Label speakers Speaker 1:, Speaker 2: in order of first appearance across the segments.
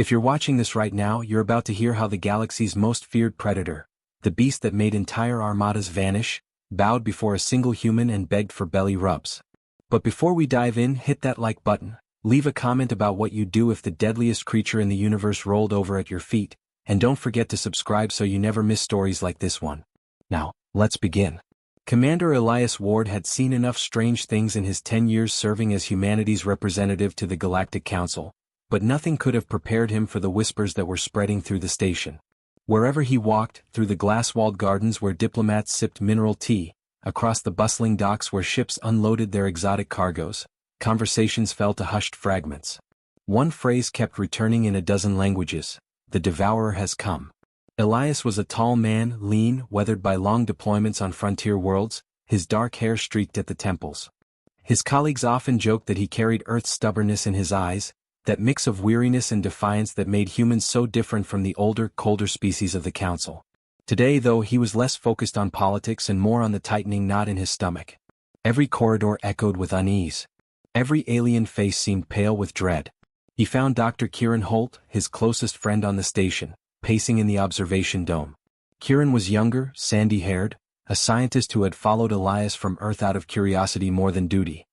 Speaker 1: If you're watching this right now, you're about to hear how the galaxy's most feared predator, the beast that made entire armadas vanish, bowed before a single human and begged for belly rubs. But before we dive in, hit that like button, leave a comment about what you'd do if the deadliest creature in the universe rolled over at your feet, and don't forget to subscribe so you never miss stories like this one. Now, let's begin. Commander Elias Ward had seen enough strange things in his 10 years serving as humanity's representative to the Galactic Council, but nothing could have prepared him for the whispers that were spreading through the station. Wherever he walked, through the glass-walled gardens where diplomats sipped mineral tea, across the bustling docks where ships unloaded their exotic cargoes, conversations fell to hushed fragments. One phrase kept returning in a dozen languages: "The Devourer has come." Elias was a tall man, lean, weathered by long deployments on frontier worlds, his dark hair streaked at the temples. His colleagues often joked that he carried Earth's stubbornness in his eyes, that mix of weariness and defiance that made humans so different from the older, colder species of the Council. Today, though, he was less focused on politics and more on the tightening knot in his stomach. Every corridor echoed with unease. Every alien face seemed pale with dread. He found Dr. Kieran Holt, his closest friend on the station, pacing in the observation dome. Kieran was younger, sandy-haired, a scientist who had followed Elias from Earth out of curiosity more than duty.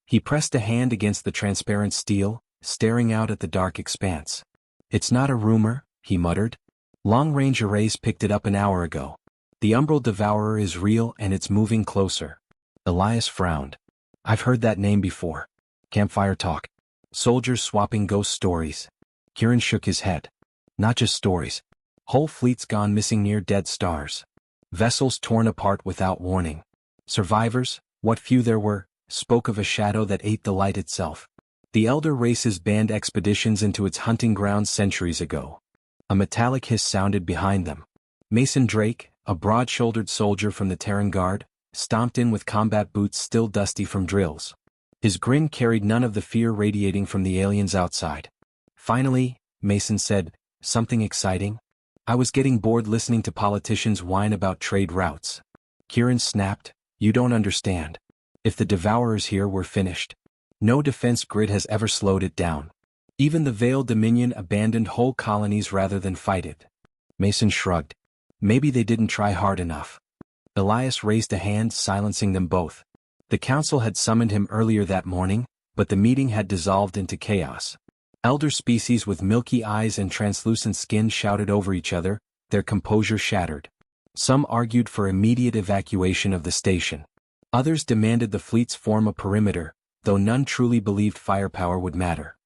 Speaker 1: He pressed a hand against the transparent steel, staring out at the dark expanse. "It's not a rumor," he muttered. "Long-range arrays picked it up an hour ago. The Umbral Devourer is real and it's moving closer." Elias frowned. "I've heard that name before. Campfire talk. Soldiers swapping ghost stories." Kieran shook his head. "Not just stories. Whole fleets gone missing near dead stars. Vessels torn apart without warning. Survivors, what few there were, spoke of a shadow that ate the light itself. The elder races banned expeditions into its hunting grounds centuries ago." A metallic hiss sounded behind them. Mason Drake, a broad-shouldered soldier from the Terran Guard, stomped in with combat boots still dusty from drills. His grin carried none of the fear radiating from the aliens outside. "Finally," Mason said, "something exciting? I was getting bored listening to politicians whine about trade routes." Kieran snapped, "You don't understand. If the Devourer's here, we're finished. No defense grid has ever slowed it down. Even the Veiled Dominion abandoned whole colonies rather than fight it." Mason shrugged. "Maybe they didn't try hard enough." Elias raised a hand, silencing them both. The council had summoned him earlier that morning, but the meeting had dissolved into chaos. Elder species with milky eyes and translucent skin shouted over each other, their composure shattered. Some argued for immediate evacuation of the station. Others demanded the fleets form a perimeter, though none truly believed firepower would matter.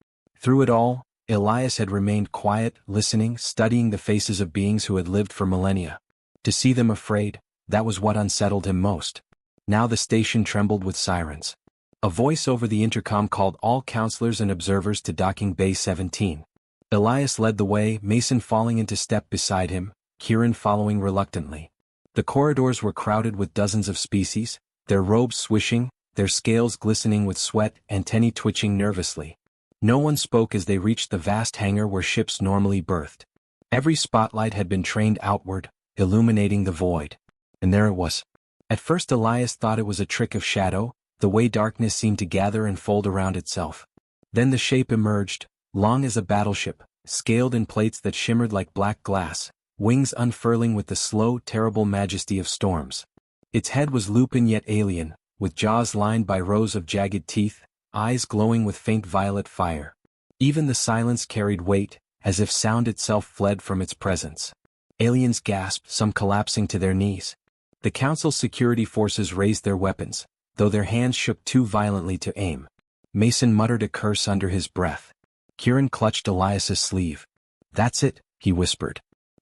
Speaker 1: Through it all, Elias had remained quiet, listening, studying the faces of beings who had lived for millennia. To see them afraid, that was what unsettled him most. Now the station trembled with sirens. A voice over the intercom called all counselors and observers to docking Bay 17. Elias led the way, Mason falling into step beside him, Kieran following reluctantly. The corridors were crowded with dozens of species, their robes swishing, their scales glistening with sweat, antennae twitching nervously. No one spoke as they reached the vast hangar where ships normally berthed. Every spotlight had been trained outward, illuminating the void. And there it was. At first Elias thought it was a trick of shadow, the way darkness seemed to gather and fold around itself. Then the shape emerged, long as a battleship, scaled in plates that shimmered like black glass, wings unfurling with the slow, terrible majesty of storms. Its head was lupin yet alien, with jaws lined by rows of jagged teeth, eyes glowing with faint violet fire. Even the silence carried weight, as if sound itself fled from its presence. Aliens gasped, some collapsing to their knees. The Council's security forces raised their weapons, though their hands shook too violently to aim. Mason muttered a curse under his breath. Kieran clutched Elias's sleeve. "That's it," he whispered.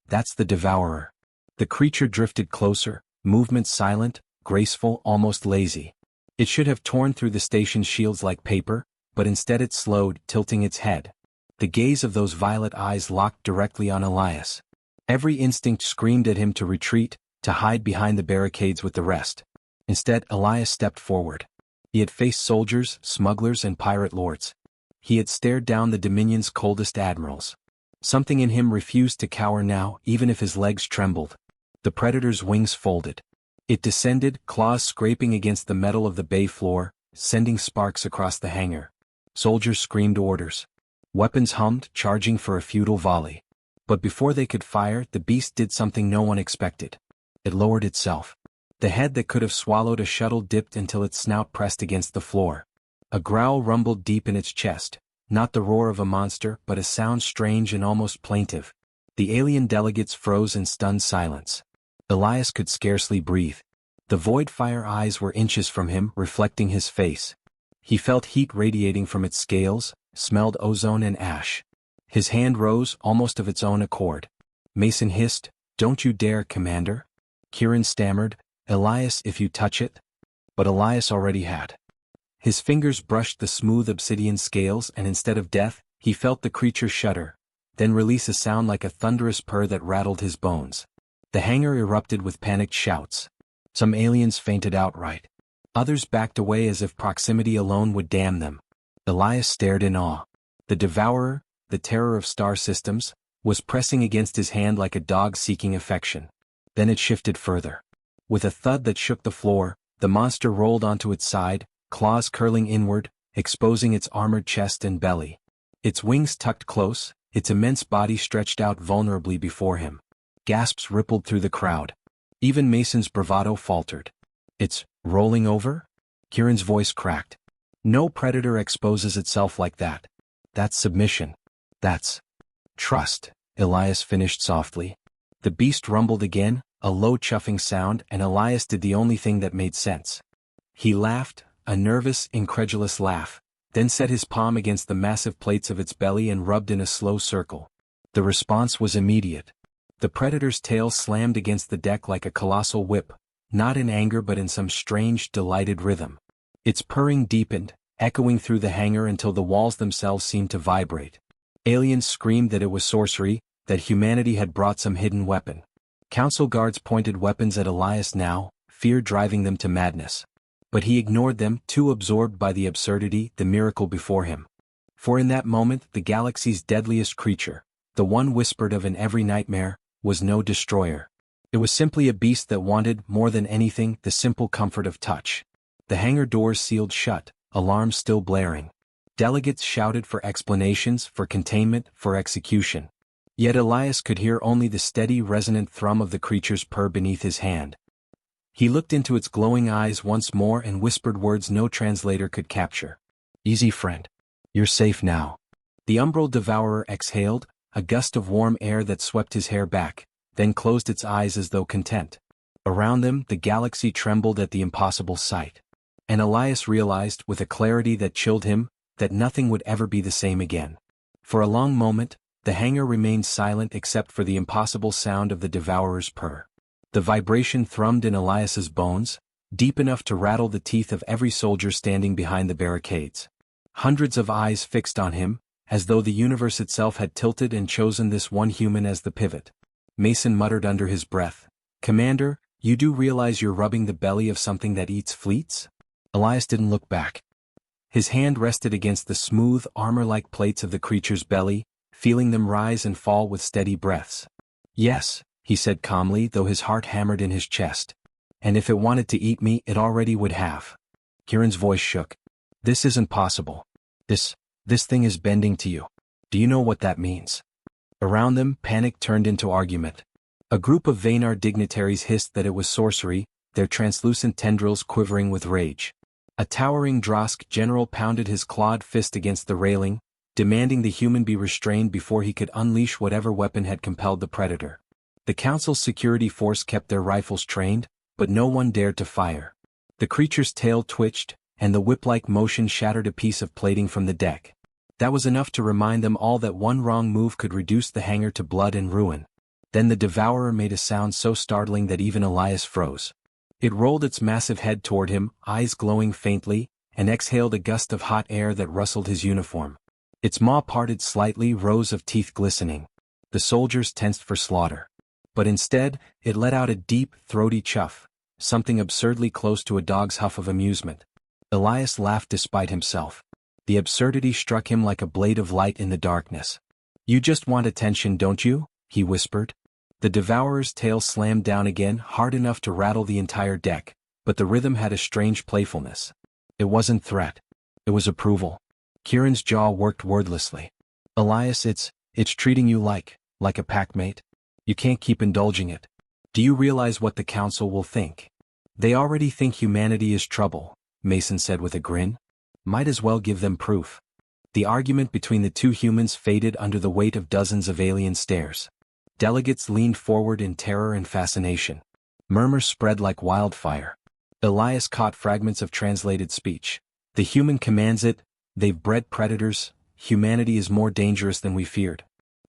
Speaker 1: "That's the Devourer." The creature drifted closer, movement silent, graceful, almost lazy. It should have torn through the station's shields like paper, but instead it slowed, tilting its head. The gaze of those violet eyes locked directly on Elias. Every instinct screamed at him to retreat, to hide behind the barricades with the rest. Instead, Elias stepped forward. He had faced soldiers, smugglers, and pirate lords. He had stared down the Dominion's coldest admirals. Something in him refused to cower now, even if his legs trembled. The Predator's wings folded. It descended, claws scraping against the metal of the bay floor, sending sparks across the hangar. Soldiers screamed orders. Weapons hummed, charging for a futile volley. But before they could fire, the beast did something no one expected. It lowered itself. The head that could have swallowed a shuttle dipped until its snout pressed against the floor. A growl rumbled deep in its chest, not the roar of a monster but a sound strange and almost plaintive. The alien delegates froze in stunned silence. Elias could scarcely breathe. The void fire eyes were inches from him, reflecting his face. He felt heat radiating from its scales, smelled ozone and ash. His hand rose, almost of its own accord. Mason hissed, "Don't you dare, Commander." Kieran stammered, "Elias, if you touch it." But Elias already had. His fingers brushed the smooth obsidian scales and instead of death, he felt the creature shudder, then release a sound like a thunderous purr that rattled his bones. The hangar erupted with panicked shouts. Some aliens fainted outright. Others backed away as if proximity alone would damn them. Elias stared in awe. The Devourer, the terror of star systems, was pressing against his hand like a dog seeking affection. Then it shifted further. With a thud that shook the floor, the monster rolled onto its side, claws curling inward, exposing its armored chest and belly. Its wings tucked close, its immense body stretched out vulnerably before him. Gasps rippled through the crowd. Even Mason's bravado faltered. "It's rolling over?" Kieran's voice cracked. "No predator exposes itself like that. That's submission. That's trust," Elias finished softly. The beast rumbled again, a low chuffing sound, and Elias did the only thing that made sense. He laughed, a nervous, incredulous laugh, then set his palm against the massive plates of its belly and rubbed in a slow circle. The response was immediate. The predator's tail slammed against the deck like a colossal whip, not in anger but in some strange, delighted rhythm. Its purring deepened, echoing through the hangar until the walls themselves seemed to vibrate. Aliens screamed that it was sorcery, that humanity had brought some hidden weapon. Council guards pointed weapons at Elias now, fear driving them to madness. But he ignored them, too absorbed by the absurdity, the miracle before him. For in that moment the galaxy's deadliest creature, the one whispered of in every nightmare, was no destroyer. It was simply a beast that wanted, more than anything, the simple comfort of touch. The hangar doors sealed shut, alarms still blaring. Delegates shouted for explanations, for containment, for execution. Yet Elias could hear only the steady, resonant thrum of the creature's purr beneath his hand. He looked into its glowing eyes once more and whispered words no translator could capture. "Easy, friend. You're safe now." The umbral devourer exhaled, a gust of warm air that swept his hair back, then closed its eyes as though content. Around them, the galaxy trembled at the impossible sight. And Elias realized, with a clarity that chilled him, that nothing would ever be the same again. For a long moment, the hangar remained silent except for the impossible sound of the devourer's purr. The vibration thrummed in Elias's bones, deep enough to rattle the teeth of every soldier standing behind the barricades. Hundreds of eyes fixed on him, as though the universe itself had tilted and chosen this one human as the pivot. Mason muttered under his breath, "Commander, you do realize you're rubbing the belly of something that eats fleets?" Elias didn't look back. His hand rested against the smooth, armor-like plates of the creature's belly, feeling them rise and fall with steady breaths. "Yes," he said calmly, though his heart hammered in his chest. "And if it wanted to eat me, it already would have." Kieran's voice shook. "This isn't possible. This thing is bending to you. Do you know what that means?" Around them, panic turned into argument. A group of Vaynar dignitaries hissed that it was sorcery, their translucent tendrils quivering with rage. A towering Drosk general pounded his clawed fist against the railing, demanding the human be restrained before he could unleash whatever weapon had compelled the predator. The Council's security force kept their rifles trained, but no one dared to fire. The creature's tail twitched, and the whip-like motion shattered a piece of plating from the deck. That was enough to remind them all that one wrong move could reduce the hangar to blood and ruin. Then the devourer made a sound so startling that even Elias froze. It rolled its massive head toward him, eyes glowing faintly, and exhaled a gust of hot air that rustled his uniform. Its maw parted slightly, rows of teeth glistening. The soldiers tensed for slaughter. But instead, it let out a deep, throaty chuff, something absurdly close to a dog's huff of amusement. Elias laughed despite himself. The absurdity struck him like a blade of light in the darkness. "You just want attention, don't you?" he whispered. The devourer's tail slammed down again, hard enough to rattle the entire deck, but the rhythm had a strange playfulness. It wasn't threat. It was approval. Kieran's jaw worked wordlessly. Elias, it's treating you like a packmate. You can't keep indulging it. Do you realize what the council will think? They already think humanity is trouble, Mason said with a grin. Might as well give them proof. The argument between the two humans faded under the weight of dozens of alien stares. Delegates leaned forward in terror and fascination. Murmurs spread like wildfire. Elias caught fragments of translated speech. The human commands it, they've bred predators, humanity is more dangerous than we feared.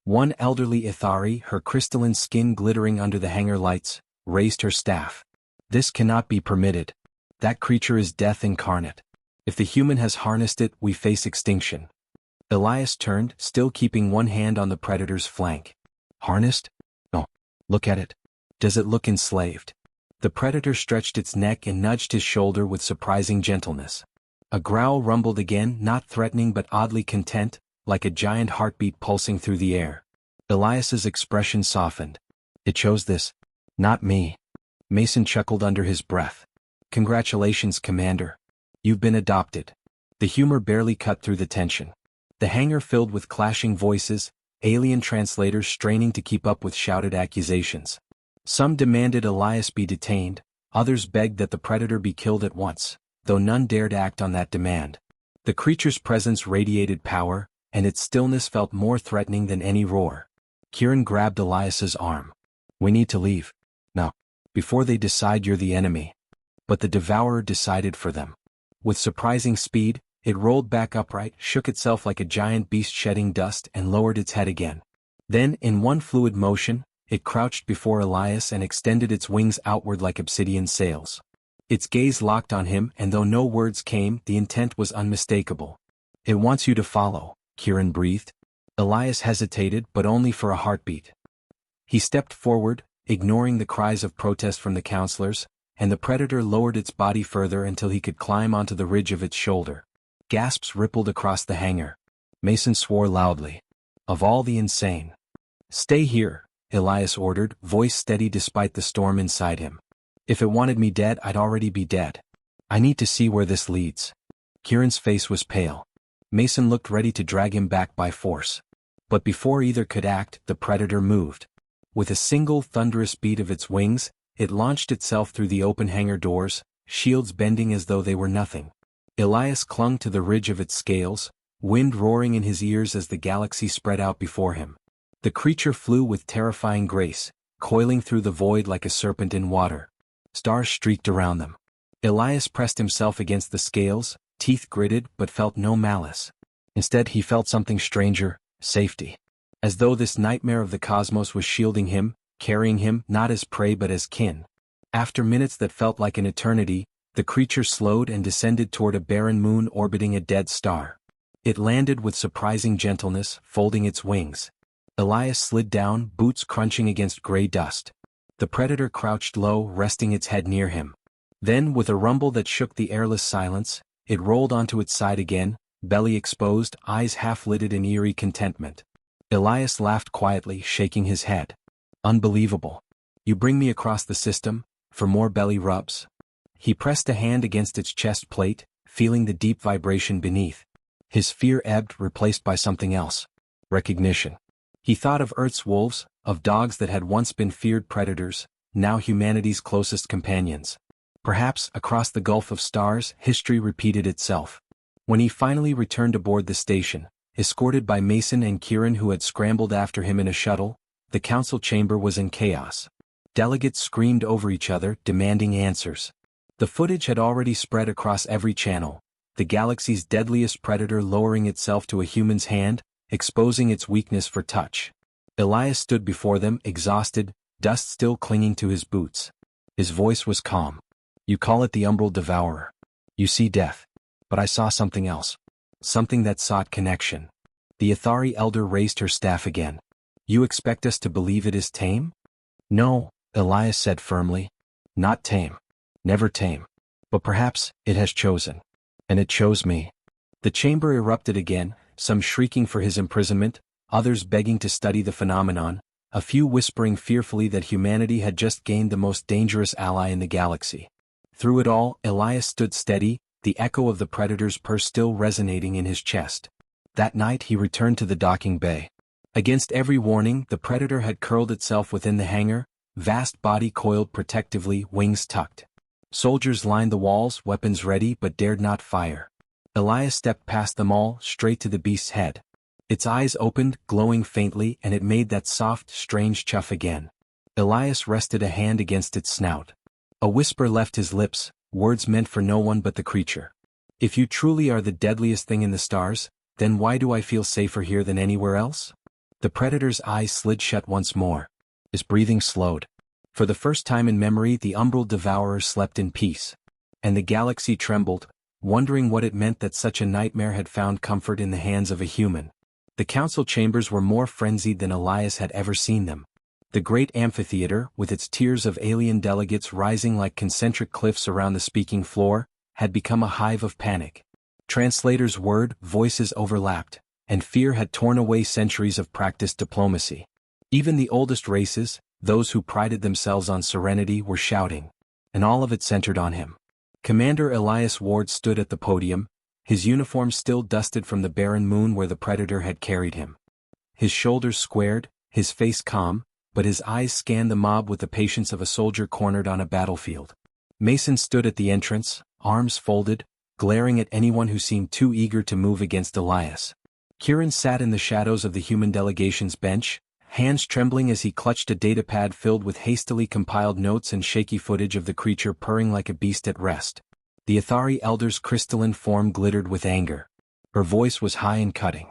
Speaker 1: One elderly Ithari, her crystalline skin glittering under the hangar lights, raised her staff. This cannot be permitted. That creature is death incarnate. If the human has harnessed it, we face extinction. Elias turned, still keeping one hand on the predator's flank. Harnessed? No. Look at it. Does it look enslaved? The predator stretched its neck and nudged his shoulder with surprising gentleness. A growl rumbled again, not threatening but oddly content, like a giant heartbeat pulsing through the air. Elias's expression softened. It chose this. Not me. Mason chuckled under his breath. Congratulations, Commander. You've been adopted. The humor barely cut through the tension. The hangar filled with clashing voices, alien translators straining to keep up with shouted accusations. Some demanded Elias be detained, others begged that the predator be killed at once, though none dared act on that demand. The creature's presence radiated power, and its stillness felt more threatening than any roar. Kieran grabbed Elias's arm. We need to leave. No. Before they decide you're the enemy. But the devourer decided for them. With surprising speed, it rolled back upright, shook itself like a giant beast shedding dust, and lowered its head again. Then, in one fluid motion, it crouched before Elias and extended its wings outward like obsidian sails. Its gaze locked on him, and though no words came, the intent was unmistakable. It wants you to follow, Kieran breathed. Elias hesitated, but only for a heartbeat. He stepped forward, ignoring the cries of protest from the counselors, and the predator lowered its body further until he could climb onto the ridge of its shoulder. Gasps rippled across the hangar. Mason swore loudly. Of all the insane. Stay here, Elias ordered, voice steady despite the storm inside him. If it wanted me dead, I'd already be dead. I need to see where this leads. Kieran's face was pale. Mason looked ready to drag him back by force. But before either could act, the predator moved. With a single thunderous beat of its wings, it launched itself through the open hangar doors, shields bending as though they were nothing. Elias clung to the ridge of its scales, wind roaring in his ears as the galaxy spread out before him. The creature flew with terrifying grace, coiling through the void like a serpent in water. Stars streaked around them. Elias pressed himself against the scales, teeth gritted but felt no malice. Instead he felt something stranger, safety. As though this nightmare of the cosmos was shielding him, carrying him not as prey but as kin. After minutes that felt like an eternity, the creature slowed and descended toward a barren moon orbiting a dead star. It landed with surprising gentleness, folding its wings. Elias slid down, boots crunching against gray dust. The predator crouched low, resting its head near him. Then, with a rumble that shook the airless silence, it rolled onto its side again, belly exposed, eyes half-lidded in eerie contentment. Elias laughed quietly, shaking his head. Unbelievable. You bring me across the system, for more belly rubs? He pressed a hand against its chest plate, feeling the deep vibration beneath. His fear ebbed, replaced by something else. Recognition. He thought of Earth's wolves, of dogs that had once been feared predators, now humanity's closest companions. Perhaps, across the gulf of stars, history repeated itself. When he finally returned aboard the station, escorted by Mason and Kieran who had scrambled after him in a shuttle, the council chamber was in chaos. Delegates screamed over each other, demanding answers. The footage had already spread across every channel, the galaxy's deadliest predator lowering itself to a human's hand, exposing its weakness for touch. Elias stood before them, exhausted, dust still clinging to his boots. His voice was calm. You call it the umbral devourer. You see death. But I saw something else. Something that sought connection. The Ithari elder raised her staff again. You expect us to believe it is tame? No, Elias said firmly. Not tame. Never tame. But perhaps it has chosen. And it chose me. The chamber erupted again, some shrieking for his imprisonment, others begging to study the phenomenon, a few whispering fearfully that humanity had just gained the most dangerous ally in the galaxy. Through it all, Elias stood steady, the echo of the predator's purr still resonating in his chest. That night he returned to the docking bay. Against every warning, the predator had curled itself within the hangar, vast body coiled protectively, wings tucked. Soldiers lined the walls, weapons ready but dared not fire. Elias stepped past them all, straight to the beast's head. Its eyes opened, glowing faintly, and it made that soft, strange chuff again. Elias rested a hand against its snout. A whisper left his lips, words meant for no one but the creature. If you truly are the deadliest thing in the stars, then why do I feel safer here than anywhere else? The predator's eyes slid shut once more. His breathing slowed. For the first time in memory, the umbral devourer slept in peace. And the galaxy trembled, wondering what it meant that such a nightmare had found comfort in the hands of a human. The council chambers were more frenzied than Elias had ever seen them. The great amphitheater, with its tiers of alien delegates rising like concentric cliffs around the speaking floor, had become a hive of panic. Translators' voices overlapped, and fear had torn away centuries of practiced diplomacy. Even the oldest races, those who prided themselves on serenity, were shouting. And all of it centered on him. Commander Elias Ward stood at the podium, his uniform still dusted from the barren moon where the predator had carried him. His shoulders squared, his face calm, but his eyes scanned the mob with the patience of a soldier cornered on a battlefield. Mason stood at the entrance, arms folded, glaring at anyone who seemed too eager to move against Elias. Kieran sat in the shadows of the human delegation's bench, hands trembling as he clutched a datapad filled with hastily compiled notes and shaky footage of the creature purring like a beast at rest. The Athari elder's crystalline form glittered with anger. Her voice was high and cutting.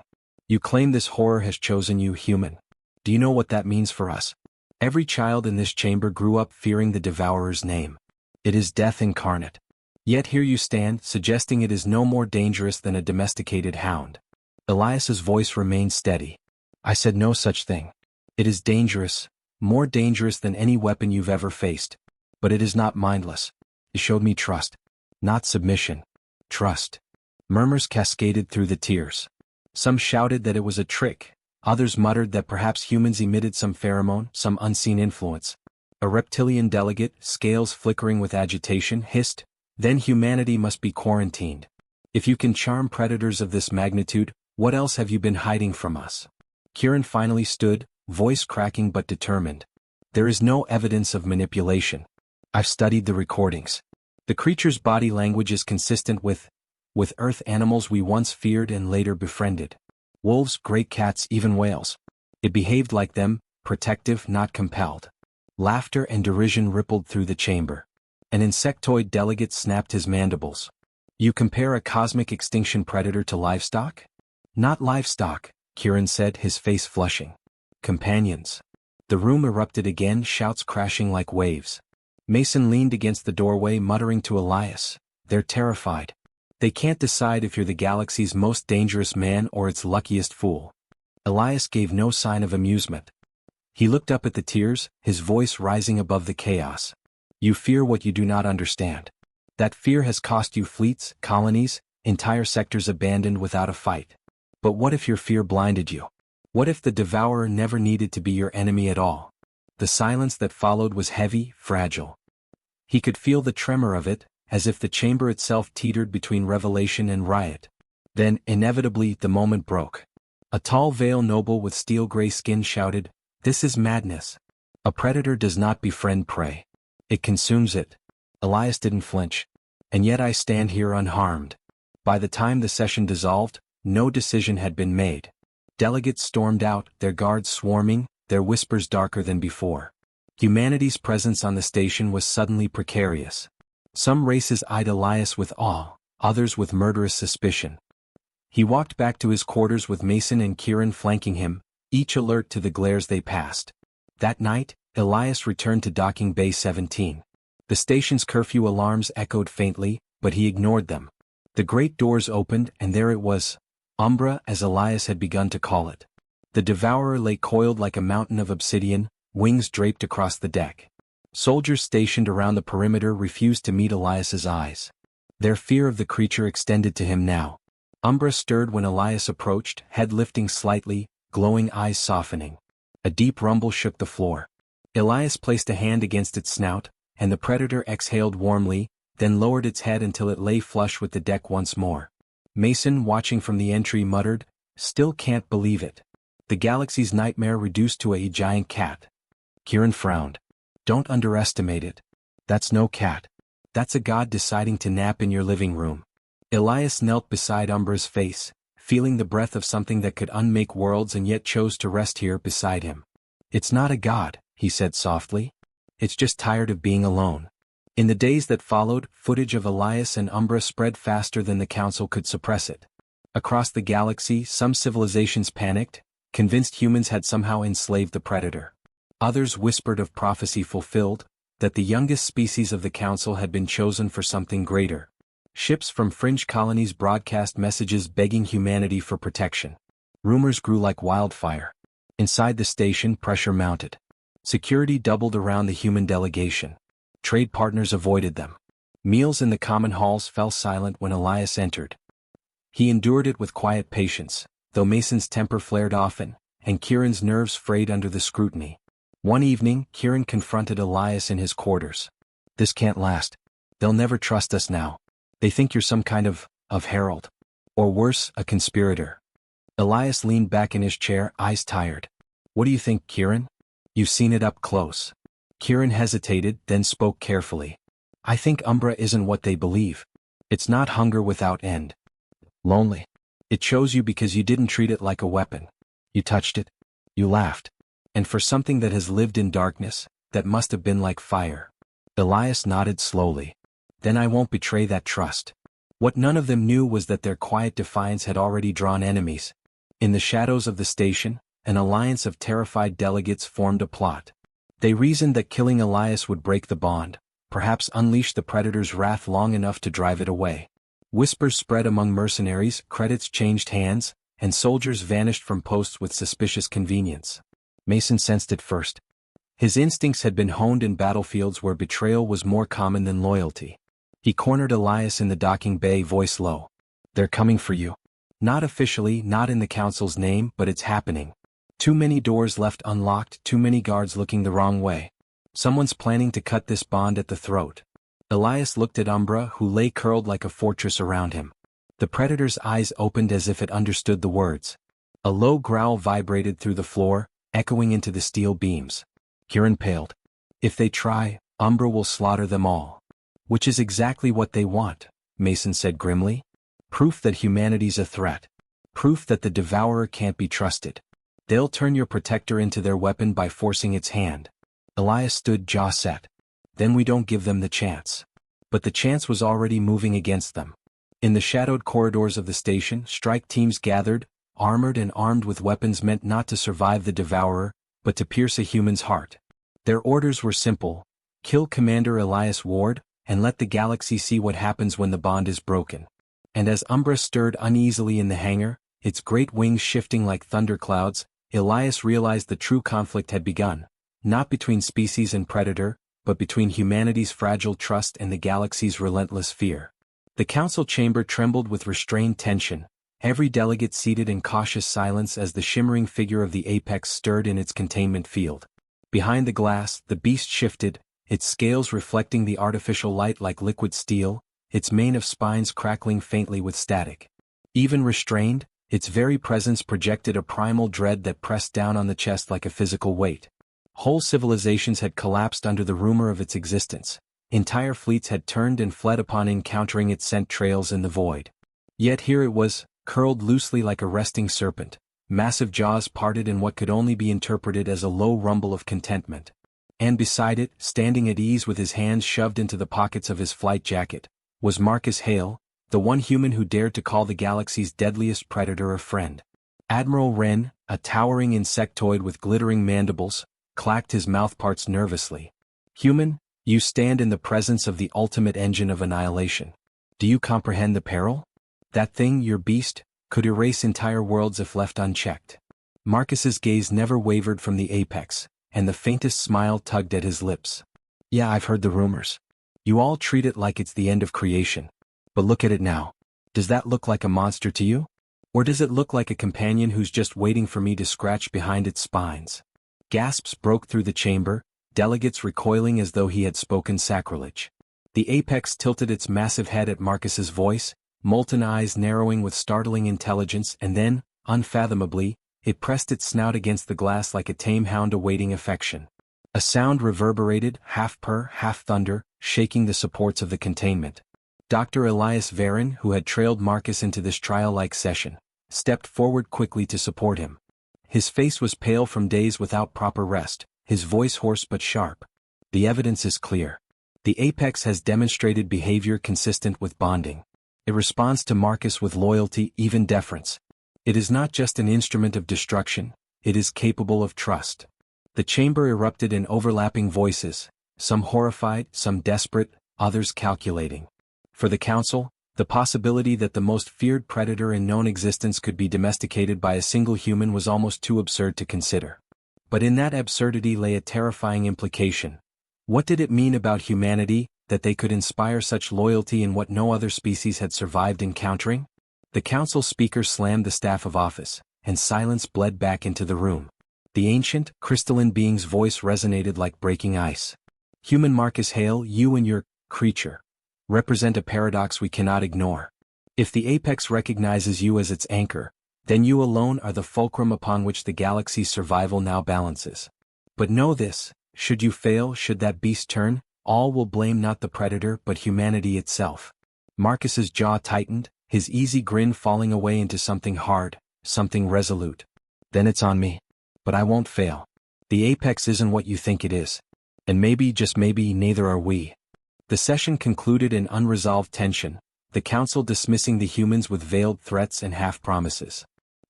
Speaker 1: You claim this horror has chosen you, human. Do you know what that means for us? Every child in this chamber grew up fearing the Devourer's name. It is death incarnate. Yet here you stand, suggesting it is no more dangerous than a domesticated hound. Elias's voice remained steady. I said no such thing. It is dangerous, more dangerous than any weapon you've ever faced. But it is not mindless. It showed me trust. Not submission. Trust. Murmurs cascaded through the tiers. Some shouted that it was a trick. Others muttered that perhaps humans emitted some pheromone, some unseen influence. A reptilian delegate, scales flickering with agitation, hissed, "Then humanity must be quarantined. If you can charm predators of this magnitude, what else have you been hiding from us?" Kieran finally stood, voice cracking but determined. There is no evidence of manipulation. I've studied the recordings. The creature's body language is consistent with Earth animals we once feared and later befriended. Wolves, great cats, even whales. It behaved like them, protective, not compelled. Laughter and derision rippled through the chamber. An insectoid delegate snapped his mandibles. You compare a cosmic extinction predator to livestock? Not livestock, Kieran said, his face flushing. Companions. The room erupted again, shouts crashing like waves. Mason leaned against the doorway, muttering to Elias, "They're terrified. They can't decide if you're the galaxy's most dangerous man or its luckiest fool." Elias gave no sign of amusement. He looked up at the tiers, his voice rising above the chaos. You fear what you do not understand. That fear has cost you fleets, colonies, entire sectors abandoned without a fight. But what if your fear blinded you? What if the Devourer never needed to be your enemy at all? The silence that followed was heavy, fragile. He could feel the tremor of it, as if the chamber itself teetered between revelation and riot. Then, inevitably, the moment broke. A tall Vale noble with steel-gray skin shouted, "This is madness. A predator does not befriend prey. It consumes it." Elias didn't flinch. And yet I stand here unharmed. By the time the session dissolved, no decision had been made. Delegates stormed out, their guards swarming, their whispers darker than before. Humanity's presence on the station was suddenly precarious. Some races eyed Elias with awe, others with murderous suspicion. He walked back to his quarters with Mason and Kieran flanking him, each alert to the glares they passed. That night, Elias returned to Docking Bay 17. The station's curfew alarms echoed faintly, but he ignored them. The great doors opened and there it was, Umbra as Elias had begun to call it. The Devourer lay coiled like a mountain of obsidian, wings draped across the deck. Soldiers stationed around the perimeter refused to meet Elias's eyes. Their fear of the creature extended to him now. Umbra stirred when Elias approached, head lifting slightly, glowing eyes softening. A deep rumble shook the floor. Elias placed a hand against its snout, and the predator exhaled warmly, then lowered its head until it lay flush with the deck once more. Mason, watching from the entry, muttered, Still can't believe it. The galaxy's nightmare reduced to a giant cat. Kieran frowned. Don't underestimate it. That's no cat. That's a god deciding to nap in your living room. Elias knelt beside Umbra's face, feeling the breath of something that could unmake worlds and yet chose to rest here beside him. It's not a god, he said softly. It's just tired of being alone. In the days that followed, footage of Elias and Umbra spread faster than the council could suppress it. Across the galaxy, some civilizations panicked, convinced humans had somehow enslaved the predator. Others whispered of prophecy fulfilled, that the youngest species of the council had been chosen for something greater. Ships from fringe colonies broadcast messages begging humanity for protection. Rumors grew like wildfire. Inside the station, pressure mounted. Security doubled around the human delegation. Trade partners avoided them. Meals in the common halls fell silent when Elias entered. He endured it with quiet patience, though Mason's temper flared often, and Kieran's nerves frayed under the scrutiny. One evening, Kieran confronted Elias in his quarters. This can't last. They'll never trust us now. They think you're some kind of herald. Or worse, a conspirator. Elias leaned back in his chair, eyes tired. What do you think, Kieran? You've seen it up close. Kieran hesitated, then spoke carefully. I think Umbra isn't what they believe. It's not hunger without end. Lonely. It chose you because you didn't treat it like a weapon. You touched it. You laughed. And for something that has lived in darkness, that must have been like fire. Elias nodded slowly. Then I won't betray that trust. What none of them knew was that their quiet defiance had already drawn enemies. In the shadows of the station, an alliance of terrified delegates formed a plot. They reasoned that killing Elias would break the bond, perhaps unleash the predator's wrath long enough to drive it away. Whispers spread among mercenaries, credits changed hands, and soldiers vanished from posts with suspicious convenience. Mason sensed it first. His instincts had been honed in battlefields where betrayal was more common than loyalty. He cornered Elias in the docking bay, voice low. They're coming for you. Not officially, not in the council's name, but it's happening. Too many doors left unlocked, too many guards looking the wrong way. Someone's planning to cut this bond at the throat. Elias looked at Umbra, who lay curled like a fortress around him. The predator's eyes opened as if it understood the words. A low growl vibrated through the floor, echoing into the steel beams. Kieran paled. If they try, Umbra will slaughter them all. Which is exactly what they want, Mason said grimly. Proof that humanity's a threat. Proof that the devourer can't be trusted. They'll turn your protector into their weapon by forcing its hand. Elias stood jaw set. Then we don't give them the chance. But the chance was already moving against them. In the shadowed corridors of the station, strike teams gathered, armored and armed with weapons meant not to survive the devourer, but to pierce a human's heart. Their orders were simple. Kill Commander Elias Ward, and let the galaxy see what happens when the bond is broken. And as Umbra stirred uneasily in the hangar, its great wings shifting like thunderclouds, Elias realized the true conflict had begun, not between species and predator, but between humanity's fragile trust and the galaxy's relentless fear. The council chamber trembled with restrained tension, every delegate seated in cautious silence as the shimmering figure of the apex stirred in its containment field. Behind the glass, the beast shifted, its scales reflecting the artificial light like liquid steel, its mane of spines crackling faintly with static. Even restrained, its very presence projected a primal dread that pressed down on the chest like a physical weight. Whole civilizations had collapsed under the rumor of its existence. Entire fleets had turned and fled upon encountering its scent trails in the void. Yet here it was, curled loosely like a resting serpent, massive jaws parted in what could only be interpreted as a low rumble of contentment. And beside it, standing at ease with his hands shoved into the pockets of his flight jacket, was Marcus Hale, the one human who dared to call the galaxy's deadliest predator a friend. Admiral Wren, a towering insectoid with glittering mandibles, clacked his mouthparts nervously. Human, you stand in the presence of the ultimate engine of annihilation. Do you comprehend the peril? That thing, your beast, could erase entire worlds if left unchecked. Marcus's gaze never wavered from the apex, and the faintest smile tugged at his lips. Yeah, I've heard the rumors. You all treat it like it's the end of creation. But look at it now. Does that look like a monster to you? Or does it look like a companion who's just waiting for me to scratch behind its spines? Gasps broke through the chamber, delegates recoiling as though he had spoken sacrilege. The apex tilted its massive head at Marcus's voice, molten eyes narrowing with startling intelligence, and then, unfathomably, it pressed its snout against the glass like a tame hound awaiting affection. A sound reverberated, half purr, half thunder, shaking the supports of the containment. Dr. Elias Varon, who had trailed Marcus into this trial-like session, stepped forward quickly to support him. His face was pale from days without proper rest, his voice hoarse but sharp. The evidence is clear. The Apex has demonstrated behavior consistent with bonding. It responds to Marcus with loyalty, even deference. It is not just an instrument of destruction, it is capable of trust. The chamber erupted in overlapping voices, some horrified, some desperate, others calculating. For the council, the possibility that the most feared predator in known existence could be domesticated by a single human was almost too absurd to consider. But in that absurdity lay a terrifying implication. What did it mean about humanity, that they could inspire such loyalty in what no other species had survived encountering? The council speaker slammed the staff of office, and silence bled back into the room. The ancient, crystalline being's voice resonated like breaking ice. Human Marcus Hale, you and your creature represent a paradox we cannot ignore. If the Apex recognizes you as its anchor, then you alone are the fulcrum upon which the galaxy's survival now balances. But know this, should you fail, should that beast turn, all will blame not the predator but humanity itself. Marcus's jaw tightened, his easy grin falling away into something hard, something resolute. Then it's on me. But I won't fail. The Apex isn't what you think it is. And maybe, just maybe, neither are we. The session concluded in unresolved tension, the council dismissing the humans with veiled threats and half-promises.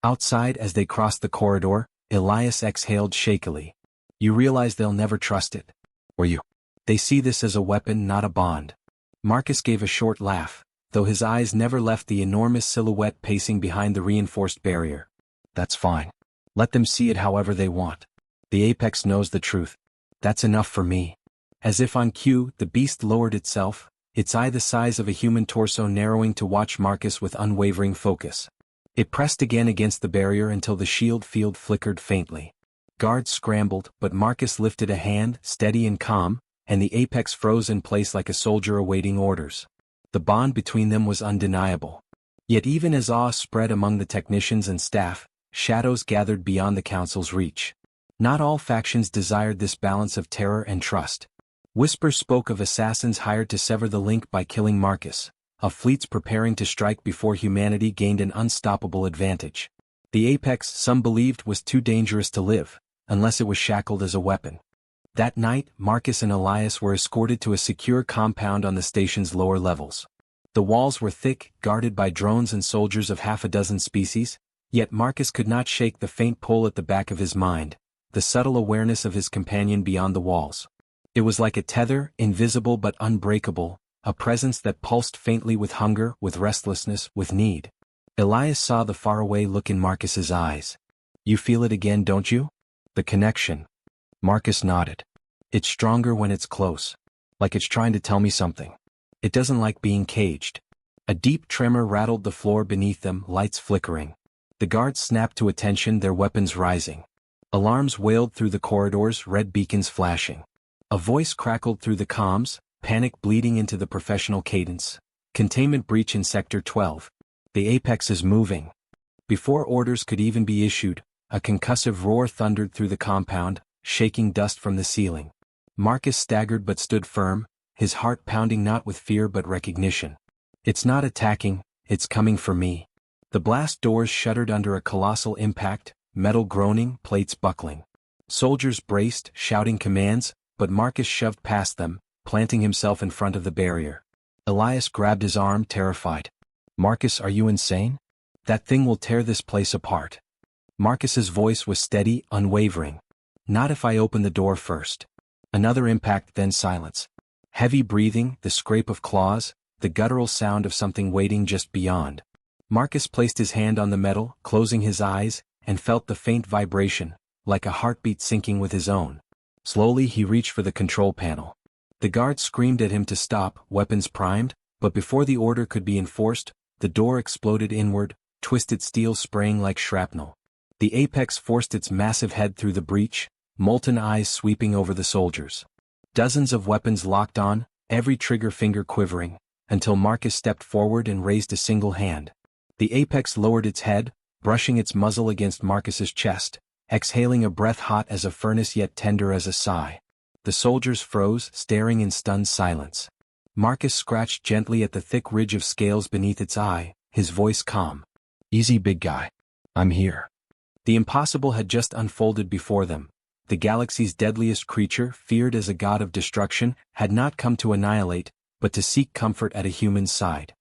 Speaker 1: Outside, as they crossed the corridor, Elias exhaled shakily. You realize they'll never trust it. Or you. They see this as a weapon, not a bond. Marcus gave a short laugh, though his eyes never left the enormous silhouette pacing behind the reinforced barrier. That's fine. Let them see it however they want. The Apex knows the truth. That's enough for me. As if on cue, the beast lowered itself, its eye the size of a human torso narrowing to watch Marcus with unwavering focus. It pressed again against the barrier until the shield field flickered faintly. Guards scrambled, but Marcus lifted a hand, steady and calm, and the Apex froze in place like a soldier awaiting orders. The bond between them was undeniable. Yet even as awe spread among the technicians and staff, shadows gathered beyond the council's reach. Not all factions desired this balance of terror and trust. Whispers spoke of assassins hired to sever the link by killing Marcus, of fleets preparing to strike before humanity gained an unstoppable advantage. The Apex, some believed, was too dangerous to live, unless it was shackled as a weapon. That night, Marcus and Elias were escorted to a secure compound on the station's lower levels. The walls were thick, guarded by drones and soldiers of half a dozen species, yet Marcus could not shake the faint pull at the back of his mind, the subtle awareness of his companion beyond the walls. It was like a tether, invisible but unbreakable, a presence that pulsed faintly with hunger, with restlessness, with need. Elias saw the faraway look in Marcus's eyes. You feel it again, don't you? The connection. Marcus nodded. It's stronger when it's close. Like it's trying to tell me something. It doesn't like being caged. A deep tremor rattled the floor beneath them, lights flickering. The guards snapped to attention, their weapons rising. Alarms wailed through the corridors, red beacons flashing. A voice crackled through the comms, panic bleeding into the professional cadence. Containment breach in Sector 12. The Apex is moving. Before orders could even be issued, a concussive roar thundered through the compound, shaking dust from the ceiling. Marcus staggered but stood firm, his heart pounding not with fear but recognition. It's not attacking, it's coming for me. The blast doors shuddered under a colossal impact, metal groaning, plates buckling. Soldiers braced, shouting commands, but Marcus shoved past them, planting himself in front of the barrier. Elias grabbed his arm, terrified. Marcus, are you insane? That thing will tear this place apart. Marcus's voice was steady, unwavering. Not if I open the door first. Another impact, then silence. Heavy breathing, the scrape of claws, the guttural sound of something waiting just beyond. Marcus placed his hand on the metal, closing his eyes, and felt the faint vibration, like a heartbeat syncing with his own. Slowly he reached for the control panel. The guard screamed at him to stop, weapons primed, but before the order could be enforced, the door exploded inward, twisted steel spraying like shrapnel. The Apex forced its massive head through the breach, molten eyes sweeping over the soldiers. Dozens of weapons locked on, every trigger finger quivering, until Marcus stepped forward and raised a single hand. The Apex lowered its head, brushing its muzzle against Marcus's chest, exhaling a breath hot as a furnace yet tender as a sigh. The soldiers froze, staring in stunned silence. Marcus scratched gently at the thick ridge of scales beneath its eye, his voice calm. "Easy, big guy. I'm here." The impossible had just unfolded before them. The galaxy's deadliest creature, feared as a god of destruction, had not come to annihilate, but to seek comfort at a human's side.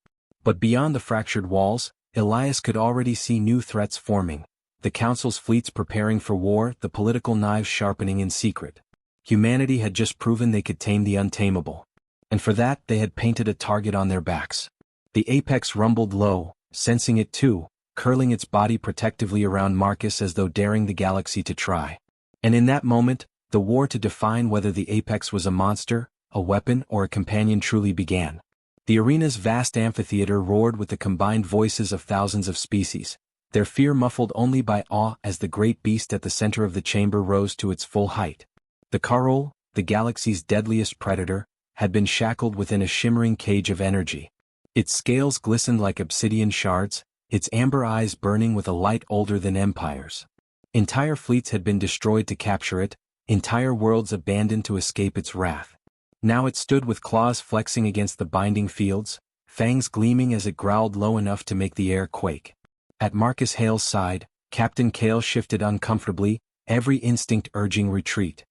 Speaker 1: But beyond the fractured walls, Elias could already see new threats forming. The Council's fleets preparing for war, the political knives sharpening in secret. Humanity had just proven they could tame the untamable. And for that they had painted a target on their backs. The apex rumbled low, sensing it too, curling its body protectively around Marcus as though daring the galaxy to try. And in that moment, the war to define whether the apex was a monster, a weapon, or a companion truly began. The arena's vast amphitheater roared with the combined voices of thousands of species, their fear muffled only by awe as the great beast at the center of the chamber rose to its full height. The Carol, the galaxy's deadliest predator, had been shackled within a shimmering cage of energy. Its scales glistened like obsidian shards, its amber eyes burning with a light older than empires. Entire fleets had been destroyed to capture it, entire worlds abandoned to escape its wrath. Now it stood with claws flexing against the binding fields, fangs gleaming as it growled low enough to make the air quake. At Marcus Hale's side, Captain Cale shifted uncomfortably, every instinct urging retreat.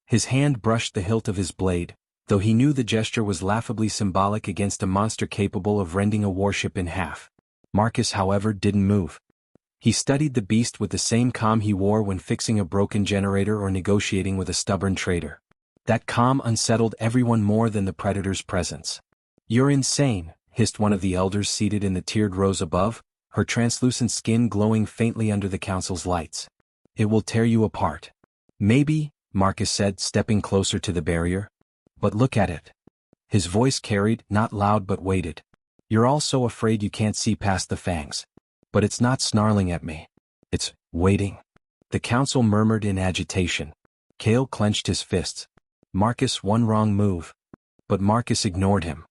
Speaker 1: His hand brushed the hilt of his blade, though he knew the gesture was laughably symbolic against a monster capable of rending a warship in half. Marcus, however, didn't move. He studied the beast with the same calm he wore when fixing a broken generator or negotiating with a stubborn traitor. That calm unsettled everyone more than the predator's presence. "You're insane," hissed one of the elders seated in the tiered rows above, her translucent skin glowing faintly under the council's lights. "It will tear you apart." "Maybe," Marcus said, stepping closer to the barrier. "But look at it." His voice carried, not loud but weighted. "You're all so afraid you can't see past the fangs. But it's not snarling at me. It's waiting." The council murmured in agitation. Cale clenched his fists. Marcus, one wrong move. But Marcus ignored him.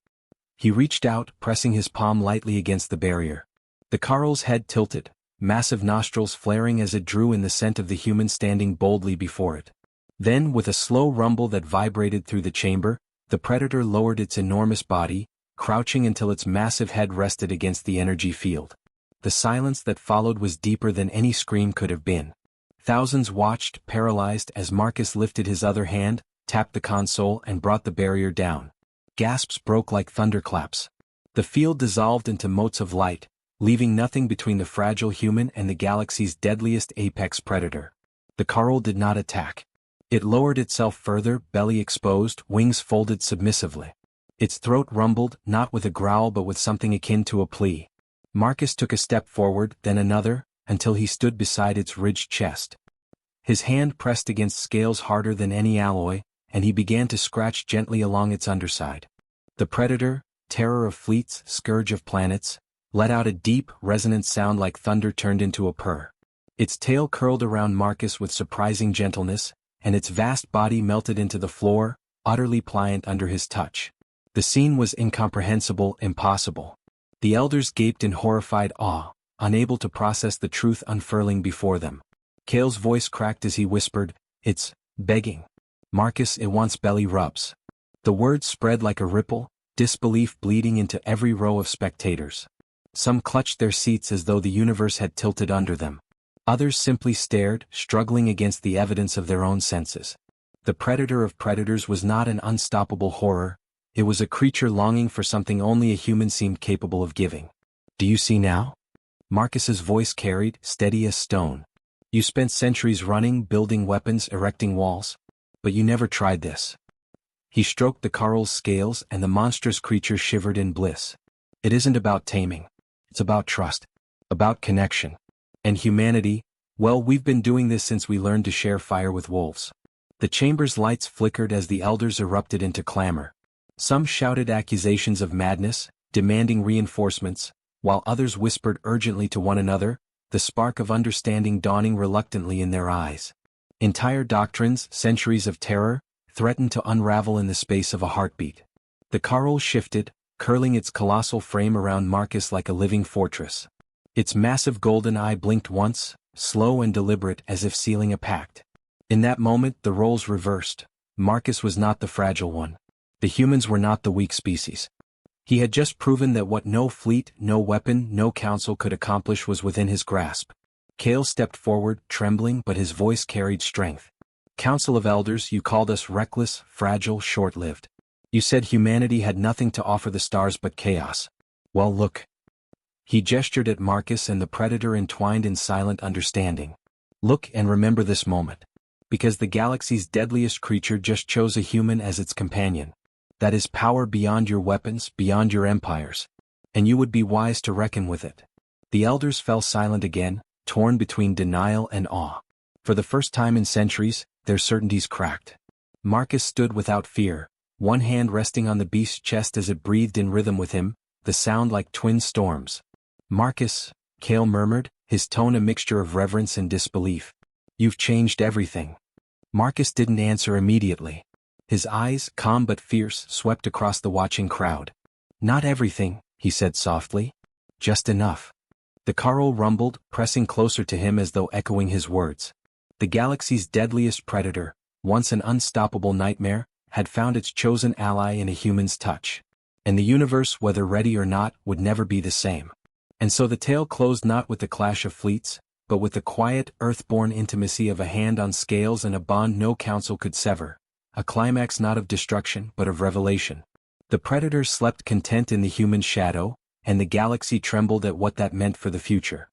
Speaker 1: He reached out, pressing his palm lightly against the barrier. The Carl's head tilted, massive nostrils flaring as it drew in the scent of the human standing boldly before it. Then, with a slow rumble that vibrated through the chamber, the predator lowered its enormous body, crouching until its massive head rested against the energy field. The silence that followed was deeper than any scream could have been. Thousands watched, paralyzed, as Marcus lifted his other hand, tapped the console, and brought the barrier down. Gasps broke like thunderclaps. The field dissolved into motes of light, leaving nothing between the fragile human and the galaxy's deadliest apex predator. The Carl did not attack. It lowered itself further, belly exposed, wings folded submissively. Its throat rumbled, not with a growl but with something akin to a plea. Marcus took a step forward, then another, until he stood beside its ridged chest. His hand pressed against scales harder than any alloy, and he began to scratch gently along its underside. The predator, terror of fleets, scourge of planets, let out a deep, resonant sound like thunder turned into a purr. Its tail curled around Marcus with surprising gentleness, and its vast body melted into the floor, utterly pliant under his touch. The scene was incomprehensible, impossible. The elders gaped in horrified awe, unable to process the truth unfurling before them. Cale's voice cracked as he whispered, "It's begging. Marcus, it wants belly rubs." The words spread like a ripple, disbelief bleeding into every row of spectators. Some clutched their seats as though the universe had tilted under them. Others simply stared, struggling against the evidence of their own senses. The predator of predators was not an unstoppable horror. It was a creature longing for something only a human seemed capable of giving. "Do you see now?" Marcus's voice carried, steady as stone. "You spent centuries running, building weapons, erecting walls. But you never tried this." He stroked the Carl's scales and the monstrous creature shivered in bliss. "It isn't about taming. It's about trust. About connection. And humanity, well, we've been doing this since we learned to share fire with wolves." The chamber's lights flickered as the elders erupted into clamor. Some shouted accusations of madness, demanding reinforcements, while others whispered urgently to one another, the spark of understanding dawning reluctantly in their eyes. Entire doctrines, centuries of terror, threatened to unravel in the space of a heartbeat. The Carol shifted, curling its colossal frame around Marcus like a living fortress. Its massive golden eye blinked once, slow and deliberate as if sealing a pact. In that moment the roles reversed. Marcus was not the fragile one. The humans were not the weak species. He had just proven that what no fleet, no weapon, no council could accomplish was within his grasp. Kale stepped forward, trembling, but his voice carried strength. Council of Elders, you called us reckless, fragile, short-lived. You said humanity had nothing to offer the stars but chaos. Well, look. He gestured at Marcus and the Predator entwined in silent understanding. Look and remember this moment. Because the galaxy's deadliest creature just chose a human as its companion. That is power beyond your weapons, beyond your empires. And you would be wise to reckon with it. The Elders fell silent again, torn between denial and awe. For the first time in centuries, their certainties cracked. Marcus stood without fear, one hand resting on the beast's chest as it breathed in rhythm with him, the sound like twin storms. Marcus, Kale murmured, his tone a mixture of reverence and disbelief. You've changed everything. Marcus didn't answer immediately. His eyes, calm but fierce, swept across the watching crowd. Not everything, he said softly. Just enough. The Carol rumbled, pressing closer to him as though echoing his words. The galaxy's deadliest predator, once an unstoppable nightmare, had found its chosen ally in a human's touch. And the universe, whether ready or not, would never be the same. And so the tale closed not with the clash of fleets, but with the quiet, earth-born intimacy of a hand on scales and a bond no council could sever. A climax not of destruction but of revelation. The Predator slept content in the human shadow, and the galaxy trembled at what that meant for the future.